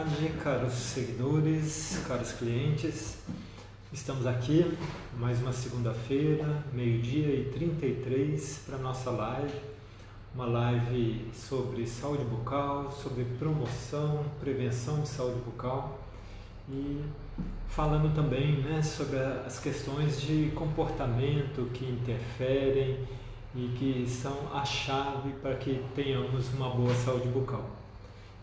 tarde, caros seguidores, caros clientes. Estamos aqui mais uma segunda-feira, meio-dia e 33 para nossa live. Uma live sobre saúde bucal, sobre promoção, prevenção de saúde bucal e falando também, sobre as questões de comportamento que interferem e que são a chave para que tenhamos uma boa saúde bucal.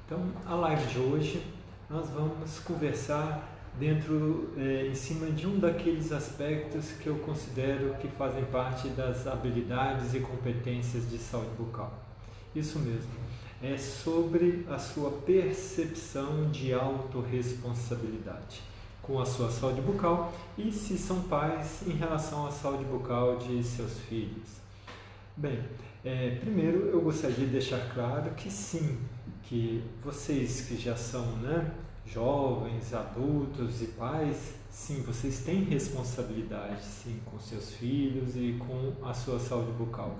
Então, a live de hoje nós vamos conversar em cima de um daqueles aspectos que eu considero que fazem parte das habilidades e competências de saúde bucal. Isso mesmo, é sobre a sua percepção de autorresponsabilidade com a sua saúde bucal e, se são pais, em relação à saúde bucal de seus filhos. Bem, primeiro eu gostaria de deixar claro que sim, que vocês que já são jovens, adultos e pais, sim, vocês têm responsabilidade sim, com seus filhos e com a sua saúde bucal.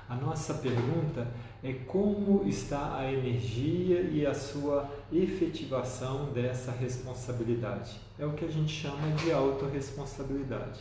A nossa pergunta é como está a energia e a sua efetivação dessa responsabilidade. É o que a gente chama de autorresponsabilidade.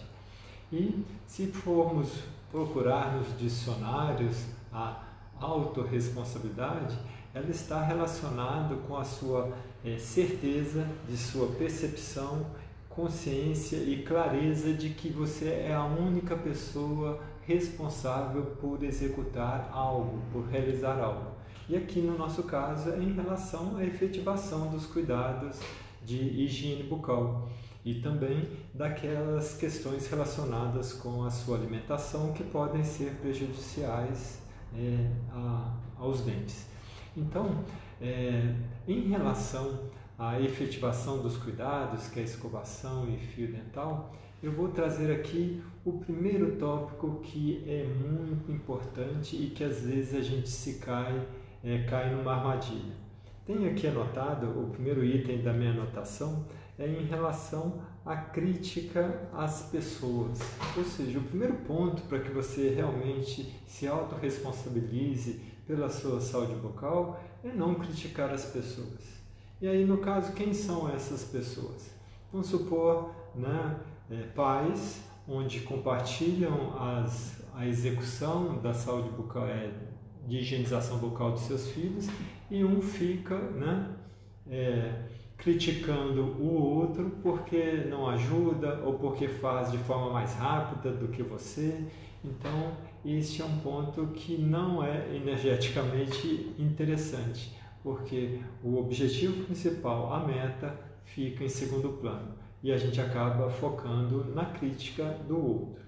E se formos procurar nos dicionários a autorresponsabilidade, ela está relacionada com a sua certeza de sua percepção, consciência e clareza de que você é a única pessoa responsável por executar algo, por realizar algo. E aqui no nosso caso é em relação à efetivação dos cuidados de higiene bucal e também daquelas questões relacionadas com a sua alimentação que podem ser prejudiciais aos dentes. Então, em relação à efetivação dos cuidados, que é a escovação e fio dental, eu vou trazer aqui o primeiro tópico que é muito importante e que às vezes a gente cai numa armadilha. Tenho aqui anotado, o primeiro item da minha anotação é em relação à crítica às pessoas. Ou seja, o primeiro ponto para que você realmente se autorresponsabilize pela sua saúde bucal é não criticar as pessoas. E aí, no caso, quem são essas pessoas? Vamos supor, pais, onde compartilham a execução da saúde bucal, de higienização bucal dos seus filhos, e um fica criticando o outro porque não ajuda ou porque faz de forma mais rápida do que você. Então, este é um ponto que não é energeticamente interessante, porque o objetivo principal, a meta, fica em segundo plano e a gente acaba focando na crítica do outro.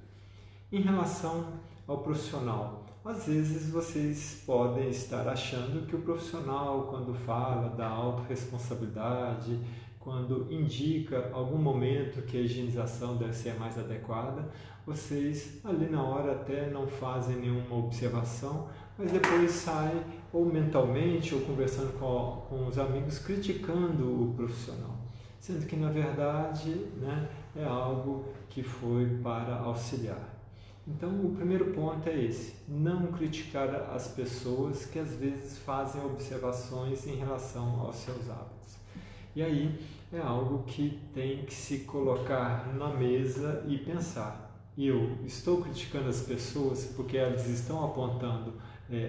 Em relação ao profissional, às vezes vocês podem estar achando que o profissional, quando fala da autorresponsabilidade, quando indica algum momento que a higienização deve ser mais adequada, vocês ali na hora até não fazem nenhuma observação, mas depois saem ou mentalmente ou conversando com os amigos criticando o profissional, sendo que na verdade é algo que foi para auxiliar. Então o primeiro ponto é esse, não criticar as pessoas que às vezes fazem observações em relação aos seus hábitos. E aí é algo que tem que se colocar na mesa e pensar. Eu estou criticando as pessoas porque elas estão apontando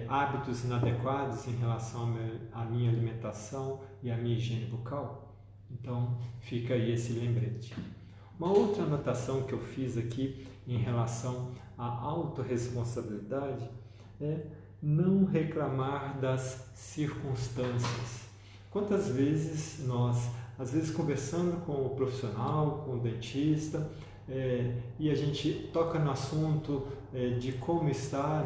hábitos inadequados em relação à minha alimentação e à minha higiene bucal? Então fica aí esse lembrete. Uma outra anotação que eu fiz aqui em relação à autorresponsabilidade é não reclamar das circunstâncias. Quantas vezes nós, às vezes conversando com o profissional, com o dentista, e a gente toca no assunto de como está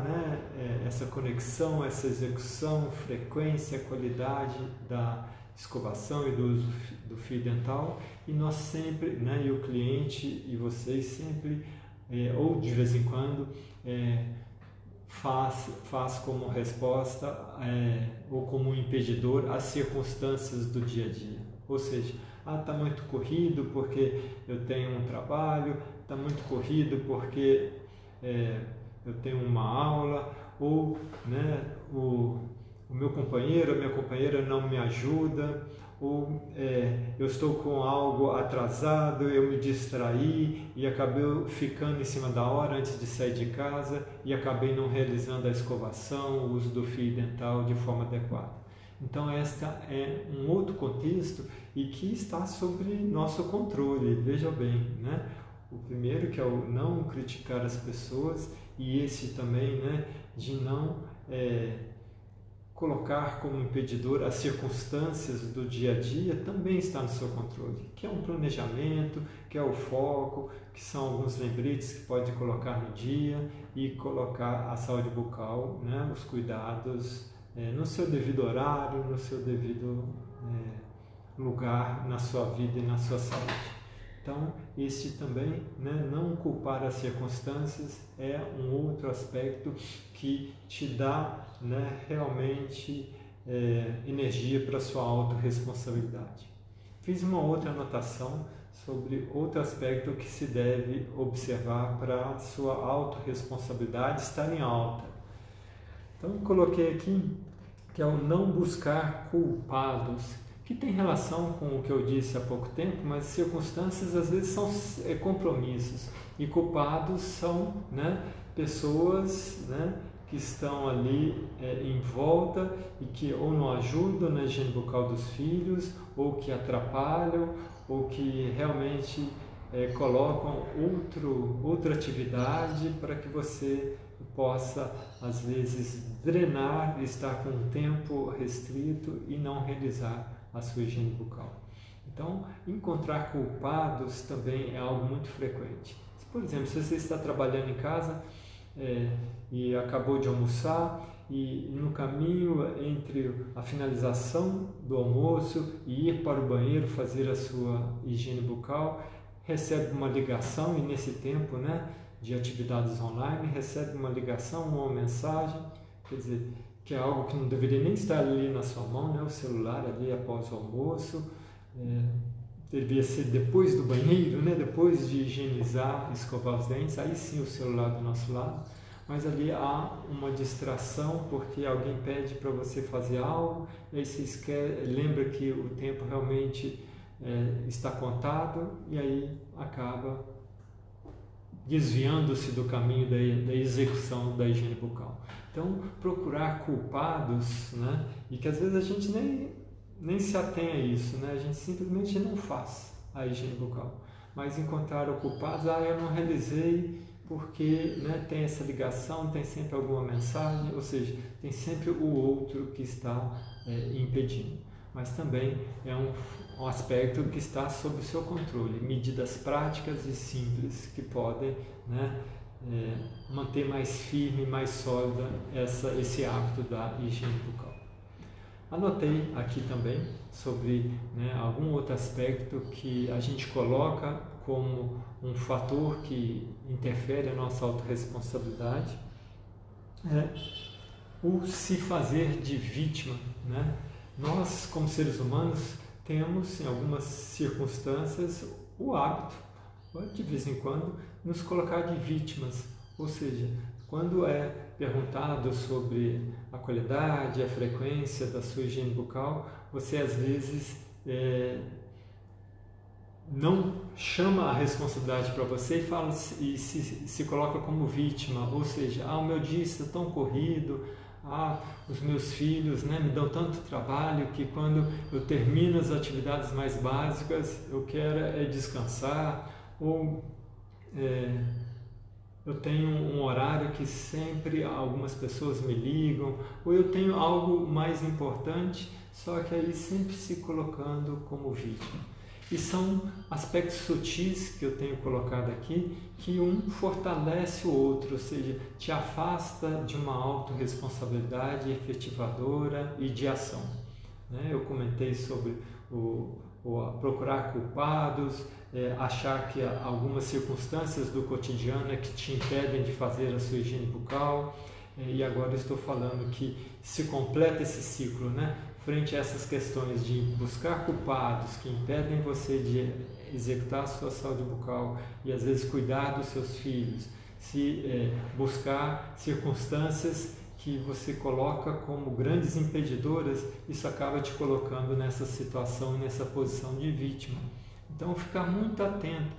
essa conexão, essa execução, frequência, qualidade da escovação e do uso do fio dental, e nós sempre, e o cliente e vocês sempre, ou de vez em quando, faz como resposta ou como impedidor as circunstâncias do dia a dia. Ou seja, está muito corrido porque eu tenho um trabalho, está muito corrido porque eu tenho uma aula, ou o meu companheiro, a minha companheira não me ajuda, ou eu estou com algo atrasado, eu me distraí e acabei ficando em cima da hora antes de sair de casa e acabei não realizando a escovação, o uso do fio dental de forma adequada. Então, esta é um outro contexto e que está sobre nosso controle, veja bem, né? O primeiro, que é o não criticar as pessoas, e esse também, né, de não colocar como impedidor as circunstâncias do dia a dia, também está no seu controle, que é um planejamento, que é o foco, que são alguns lembretes que pode colocar no dia e colocar a saúde bucal, né, os cuidados no seu devido horário, no seu devido lugar na sua vida e na sua saúde. Então, este também, né, não culpar as circunstâncias, é um outro aspecto que te dá, né, realmente energia para a sua autorresponsabilidade. Fiz uma outra anotação sobre outro aspecto que se deve observar para a sua autorresponsabilidade estar em alta. Então, coloquei aqui que é o não buscar culpados, que tem relação com o que eu disse há pouco tempo, mas circunstâncias às vezes são compromissos, e culpados são, né, pessoas, né, que estão ali em volta e que ou não ajudam na higiene bucal dos filhos, ou que atrapalham, ou que realmente colocam outra atividade para que você possa, às vezes, drenar, estar com um tempo restrito e não realizar a sua higiene bucal. Então, encontrar culpados também é algo muito frequente. Por exemplo, se você está trabalhando em casa e acabou de almoçar e no caminho entre a finalização do almoço e ir para o banheiro fazer a sua higiene bucal, recebe uma ligação e nesse tempo, né, de atividades online, recebe uma ligação, uma mensagem, quer dizer, que é algo que não deveria nem estar ali na sua mão, né? O celular ali após o almoço, deveria ser depois do banheiro, né? Depois de higienizar, escovar os dentes, aí sim o celular do nosso lado, mas ali há uma distração porque alguém pede para você fazer algo, e aí você lembra que o tempo realmente está contado e aí acaba desviando-se do caminho da execução da higiene bucal. Então, procurar culpados, né? E que às vezes a gente nem se atém a isso, né? A gente simplesmente não faz a higiene bucal. Mas encontrar o culpado, eu não realizei porque, né, tem essa ligação, tem sempre alguma mensagem, ou seja, tem sempre o outro que está impedindo. Mas também é um aspecto que está sob o seu controle, medidas práticas e simples que podem, né, manter mais firme, mais sólida esse hábito da higiene bucal. Anotei aqui também sobre, né, algum outro aspecto que a gente coloca como um fator que interfere na nossa autorresponsabilidade, o se fazer de vítima, né? Nós, como seres humanos, temos, em algumas circunstâncias, o hábito, de vez em quando, nos colocar de vítimas. Ou seja, quando é perguntado sobre a qualidade, a frequência da sua higiene bucal, você às vezes não chama a responsabilidade para você e se coloca como vítima. Ou seja, o meu dia está tão corrido, os meus filhos, né, me dão tanto trabalho que quando eu termino as atividades mais básicas eu quero descansar, ou eu tenho um horário que sempre algumas pessoas me ligam, ou eu tenho algo mais importante, só que aí sempre se colocando como vítima. E são aspectos sutis que eu tenho colocado aqui, que um fortalece o outro, ou seja, te afasta de uma autorresponsabilidade efetivadora e de ação. Eu comentei sobre procurar culpados, achar que algumas circunstâncias do cotidiano que te impedem de fazer a sua higiene bucal, e agora estou falando que se completa esse ciclo, né? Frente a essas questões de buscar culpados que impedem você de executar a sua saúde bucal e às vezes cuidar dos seus filhos, buscar circunstâncias que você coloca como grandes impedidoras, isso acaba te colocando nessa situação, nessa posição de vítima. Então, ficar muito atento,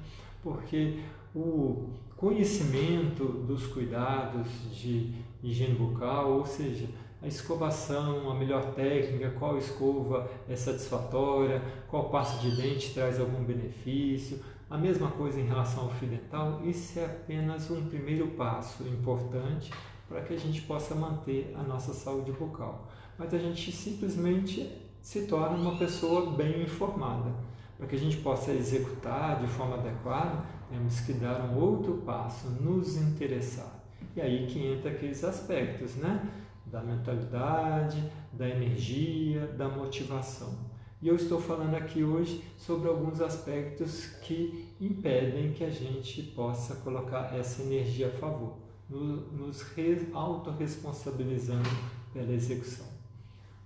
porque o conhecimento dos cuidados de higiene bucal, ou seja, a escovação, a melhor técnica, qual escova é satisfatória, qual pasta de dente traz algum benefício, a mesma coisa em relação ao fio dental, isso é apenas um primeiro passo importante para que a gente possa manter a nossa saúde bucal. Mas a gente simplesmente se torna uma pessoa bem informada. Para que a gente possa executar de forma adequada, temos que dar um outro passo, nos interessar. E aí que entra aqueles aspectos, né? Da mentalidade, da energia, da motivação. E eu estou falando aqui hoje sobre alguns aspectos que impedem que a gente possa colocar essa energia a favor, nos autorresponsabilizando pela execução.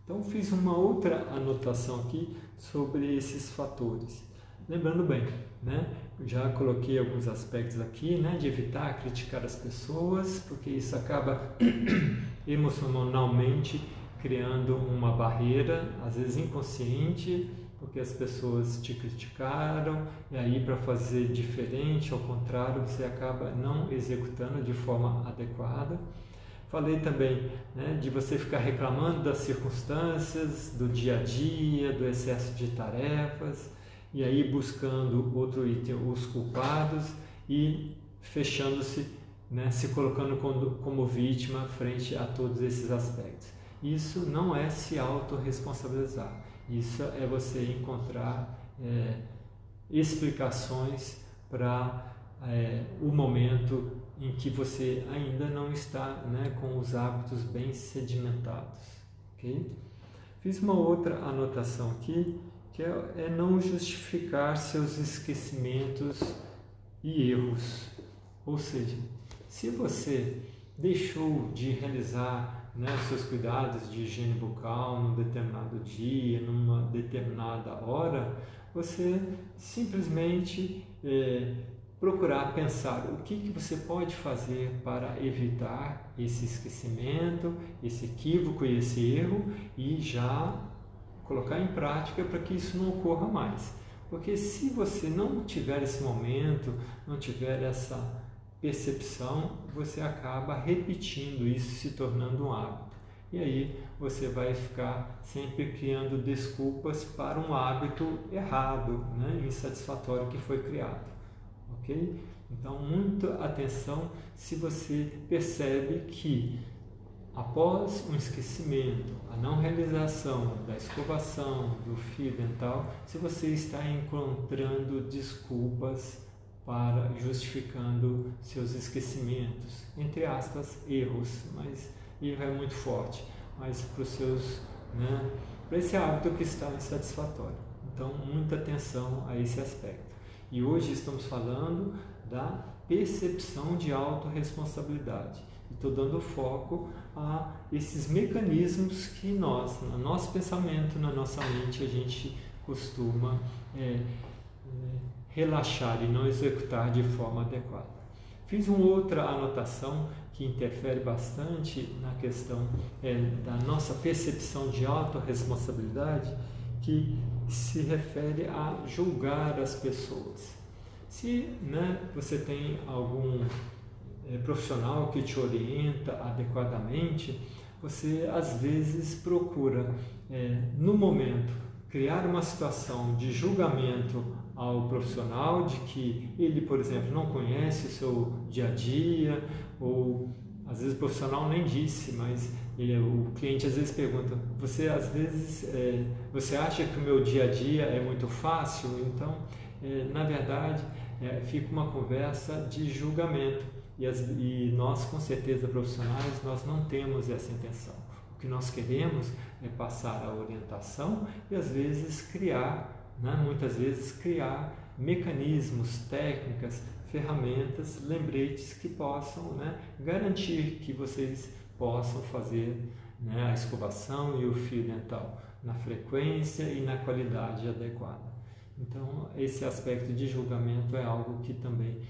Então, fiz uma outra anotação aqui sobre esses fatores. Lembrando bem, né? Já coloquei alguns aspectos aqui, né? De evitar criticar as pessoas, porque isso acaba emocionalmente criando uma barreira, às vezes inconsciente, porque as pessoas te criticaram, e aí para fazer diferente, ao contrário, você acaba não executando de forma adequada. Falei também, né, de você ficar reclamando das circunstâncias, do dia a dia, do excesso de tarefas, e aí buscando outro item, os culpados, e fechando-se, né, se colocando como vítima frente a todos esses aspectos. Isso não é se autorresponsabilizar, isso é você encontrar explicações para o momento em que você ainda não está, né, com os hábitos bem sedimentados. Okay? Fiz uma outra anotação aqui, que é não justificar seus esquecimentos e erros. Ou seja, se você deixou de realizar, né, os seus cuidados de higiene bucal num determinado dia, numa determinada hora, você simplesmente procurar pensar o que você pode fazer para evitar esse esquecimento, esse equívoco e esse erro, e já colocar em prática para que isso não ocorra mais. Porque se você não tiver esse momento, não tiver essa percepção, você acaba repetindo isso, se tornando um hábito. E aí você vai ficar sempre criando desculpas para um hábito errado, né, insatisfatório que foi criado. Ok? Então, muita atenção se você percebe que após um esquecimento, a não realização da escovação, do fio dental, se você está encontrando desculpas para justificando seus esquecimentos, entre aspas, erros, mas erro é muito forte, mas para os seus, né, para esse hábito que está insatisfatório. Então, muita atenção a esse aspecto. E hoje estamos falando da percepção de autorresponsabilidade. Estou dando foco a esses mecanismos que nós, no nosso pensamento, na nossa mente, a gente costuma relaxar e não executar de forma adequada. Fiz uma outra anotação que interfere bastante na questão da nossa percepção de autorresponsabilidade, que se refere a julgar as pessoas. Se, né, você tem algum profissional que te orienta adequadamente, você às vezes procura, no momento, criar uma situação de julgamento ao profissional, de que ele, por exemplo, não conhece o seu dia a dia, ou às vezes o profissional nem disse, mas o cliente às vezes pergunta, você às vezes, você acha que o meu dia a dia é muito fácil? Então, na verdade, fica uma conversa de julgamento, e nós, com certeza, profissionais, nós não temos essa intenção. O que nós queremos é passar a orientação e às vezes criar, né, muitas vezes criar mecanismos, técnicas, ferramentas, lembretes que possam, né, garantir que vocês possam fazer, né, a escovação e o fio dental na frequência e na qualidade adequada. Então, esse aspecto de julgamento é algo que também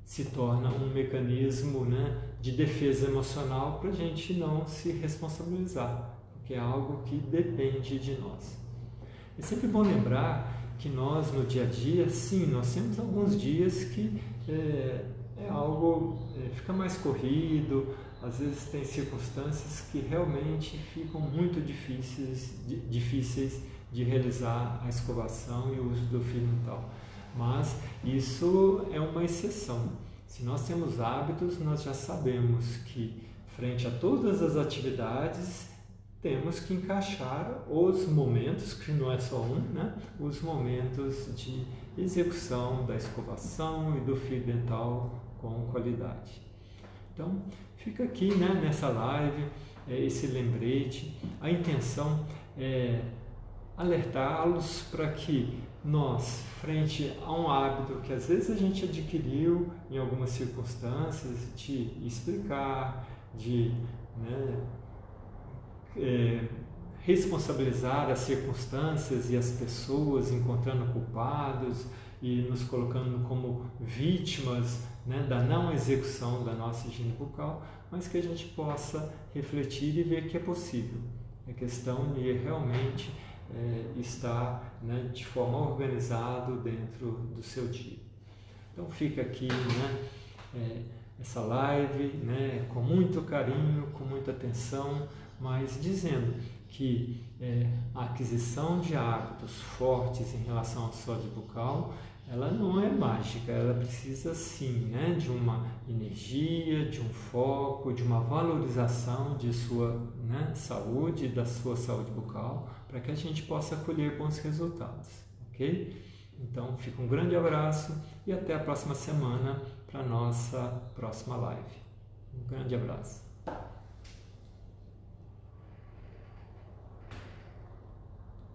se torna um mecanismo, né, de defesa emocional para a gente não se responsabilizar, porque é algo que depende de nós. É sempre bom lembrar que nós, no dia a dia, sim, nós temos alguns dias que fica mais corrido, às vezes tem circunstâncias que realmente ficam muito difíceis de realizar a escovação e o uso do fio dental. Mas isso é uma exceção. Se nós temos hábitos, nós já sabemos que, frente a todas as atividades, temos que encaixar os momentos, que não é só um, né? Os momentos de execução da escovação e do fio dental com qualidade. Então, fica aqui, né, nessa live, esse lembrete. A intenção é alertá-los para que nós, frente a um hábito que às vezes a gente adquiriu em algumas circunstâncias, de explicar, de responsabilizar as circunstâncias e as pessoas, encontrando culpados e nos colocando como vítimas, né, da não execução da nossa higiene bucal, mas que a gente possa refletir e ver que é possível. É questão de realmente estar, né, de forma organizada dentro do seu dia. Então fica aqui, né, essa live, né, com muito carinho, com muita atenção, mas dizendo que a aquisição de hábitos fortes em relação à saúde bucal, ela não é mágica, ela precisa sim, né, de uma energia, de um foco, de uma valorização de sua, né, saúde, da sua saúde bucal, para que a gente possa colher bons resultados, ok? Então, fica um grande abraço e até a próxima semana para a nossa próxima live. Um grande abraço.